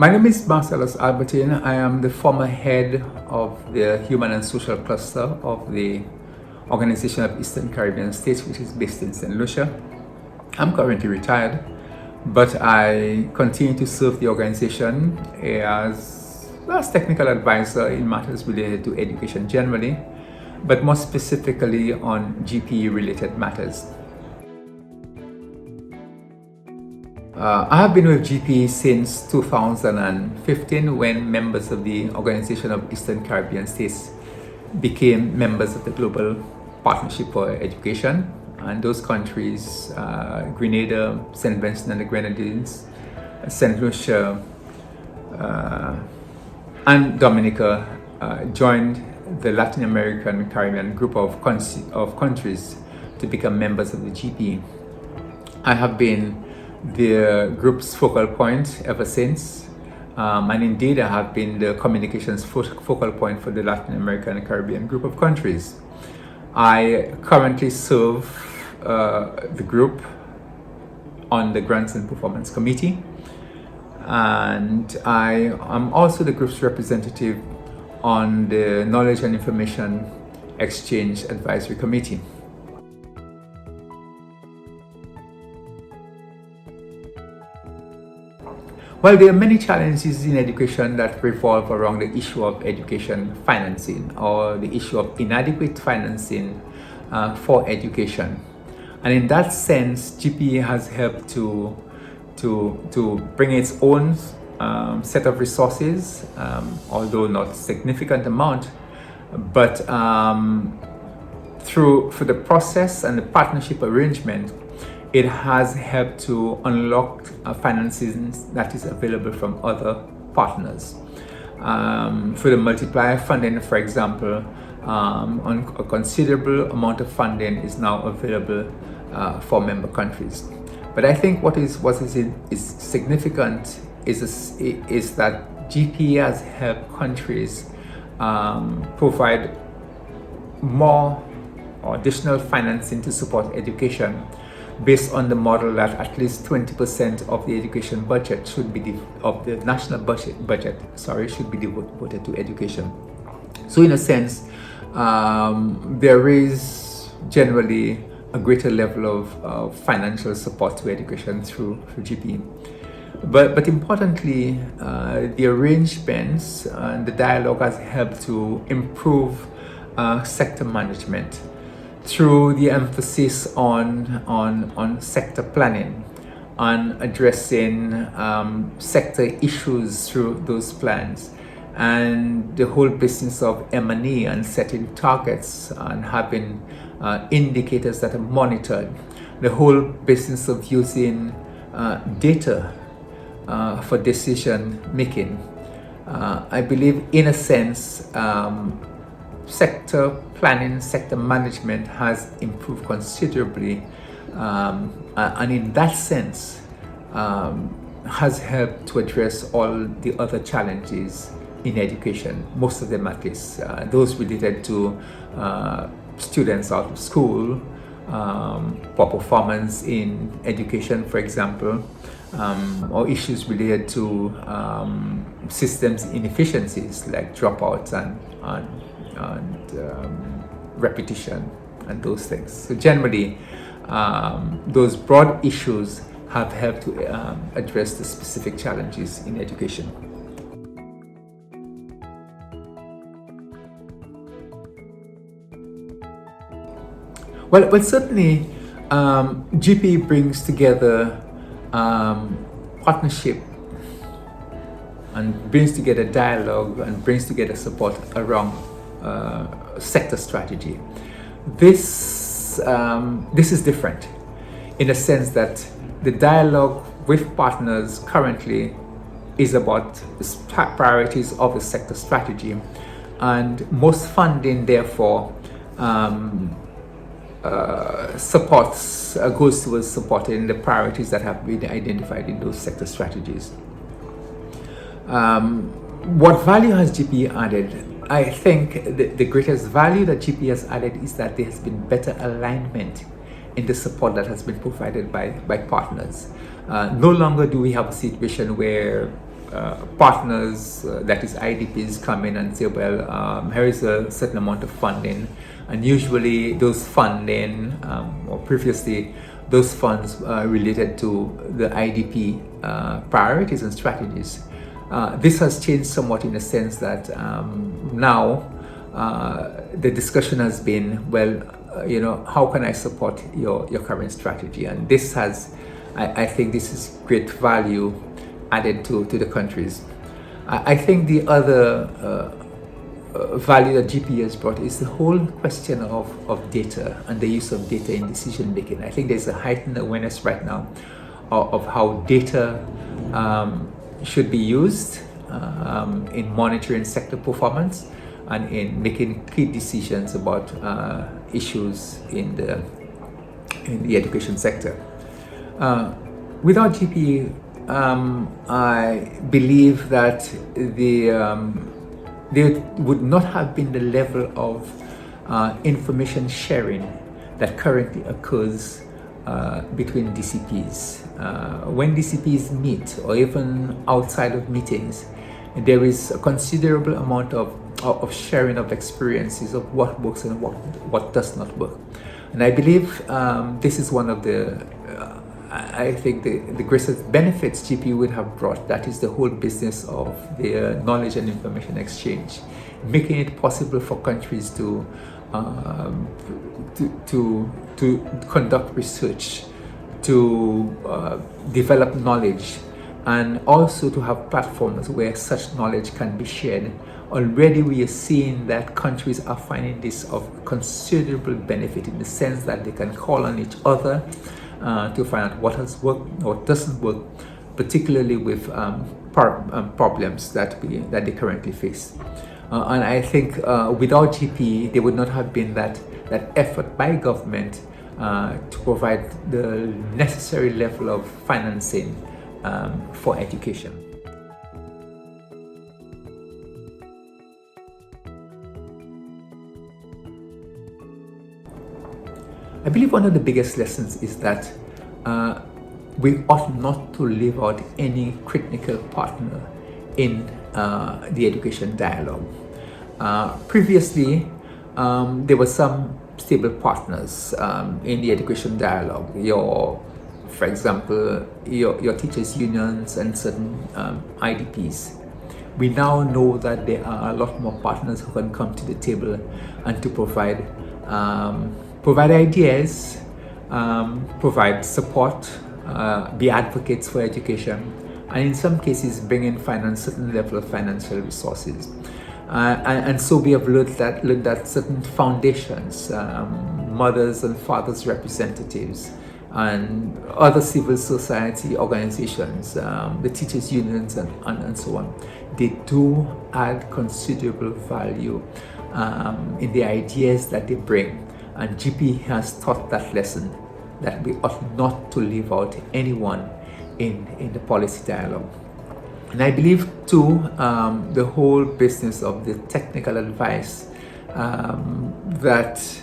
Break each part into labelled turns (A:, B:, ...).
A: My name is Marcellus Albertin. I am the former head of the Human and Social Cluster of the Organization of Eastern Caribbean States, which is based in St. Lucia. I'm currently retired, but I continue to serve the organization as technical advisor in matters related to education generally, but more specifically on GPE-related matters. I have been with GPE since 2015 when members of the Organization of Eastern Caribbean States became members of the Global Partnership for Education, and those countries, Grenada, St. Vincent and the Grenadines, St. Lucia, and Dominica joined the Latin American Caribbean group of countries to become members of the GPE. I have been the group's focal point ever since, and indeed I have been the communications focal point for the Latin American and Caribbean group of countries. I currently serve the group on the Grants and Performance Committee, and I am also the group's representative on the Knowledge and Information Exchange Advisory Committee. Well, there are many challenges in education that revolve around the issue of education financing or the issue of inadequate financing for education. And in that sense, GPE has helped to bring its own set of resources, although not significant amount, but through the process and the partnership arrangement, it has helped to unlock financing that is available from other partners. For the multiplier funding, for example, a considerable amount of funding is now available for member countries. But I think what is significant is that GPE has helped countries provide more or additional financing to support education, based on the model that at least 20% of the education budget should be of the national budget should be devoted to education. So in a sense, there is generally a greater level of financial support to education through GPE. But importantly, the arrangements and the dialogue has helped to improve sector management through the emphasis on sector planning, on addressing sector issues through those plans, and the whole business of M&E and setting targets and having indicators that are monitored, the whole business of using data for decision making. I believe, in a sense, sector planning, sector management has improved considerably, and in that sense has helped to address all the other challenges in education, most of them at least, those related to students out of school, poor performance in education, for example, or issues related to systems inefficiencies like dropouts and repetition and those things. So generally, those broad issues have helped to address the specific challenges in education. Well, certainly, GPE brings together partnership and brings together dialogue and brings together support around sector strategy. This is different in the sense that the dialogue with partners currently is about the priorities of the sector strategy, and most funding therefore goes towards supporting the priorities that have been identified in those sector strategies. What value has GPE added? I think the greatest value that GPE has added is that there has been better alignment in the support that has been provided by partners. No longer do we have a situation where partners, that is IDPs, come in and say, well, here is a certain amount of funding, and usually those funding, or previously those funds related to the IDP priorities and strategies. This has changed somewhat in the sense that now the discussion has been, well, how can I support your current strategy? And this has, I think this is great value added to the countries. I think the other value that GP has brought is the whole question of data and the use of data in decision making. I think there's a heightened awareness right now of how data should be used in monitoring sector performance and in making key decisions about issues in the education sector. Without GP, I believe that there would not have been the level of information sharing that currently occurs between DCPs. When DCPs meet, or even outside of meetings, there is a considerable amount of sharing of experiences of what works and what does not work. And I believe this is one of the I think the greatest benefits GP would have brought, that is the whole business of the knowledge and information exchange, making it possible for countries to conduct research, to develop knowledge, and also to have platforms where such knowledge can be shared. Already we are seeing that countries are finding this of considerable benefit, in the sense that they can call on each other to find out what has worked, what doesn't work, particularly with problems that they currently face. And I think without GP, there would not have been that effort by government to provide the necessary level of financing for education. I believe one of the biggest lessons is that we ought not to leave out any critical partner in the education dialogue. Previously, there were some stable partners in the education dialogue. For example, your teachers' unions and certain IDPs. We now know that there are a lot more partners who can come to the table and to provide ideas, provide support, be advocates for education, and in some cases bring in certain level of financial resources. And so we have learned that certain foundations, mothers and fathers representatives, and other civil society organizations, the teachers' unions and so on, they do add considerable value in the ideas that they bring. And GP has taught that lesson, that we ought not to leave out anyone in the policy dialogue. And I believe too, the whole business of the technical advice that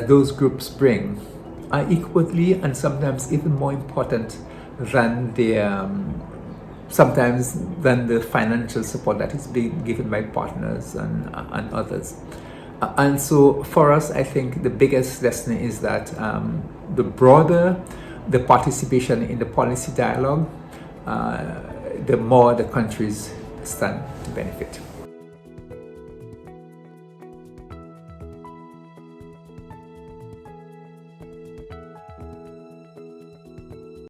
A: those groups bring are equally and sometimes even more important than the financial support that is being given by partners and others. And so for us, I think the biggest lesson is that the broader the participation in the policy dialogue, the more the countries stand to benefit.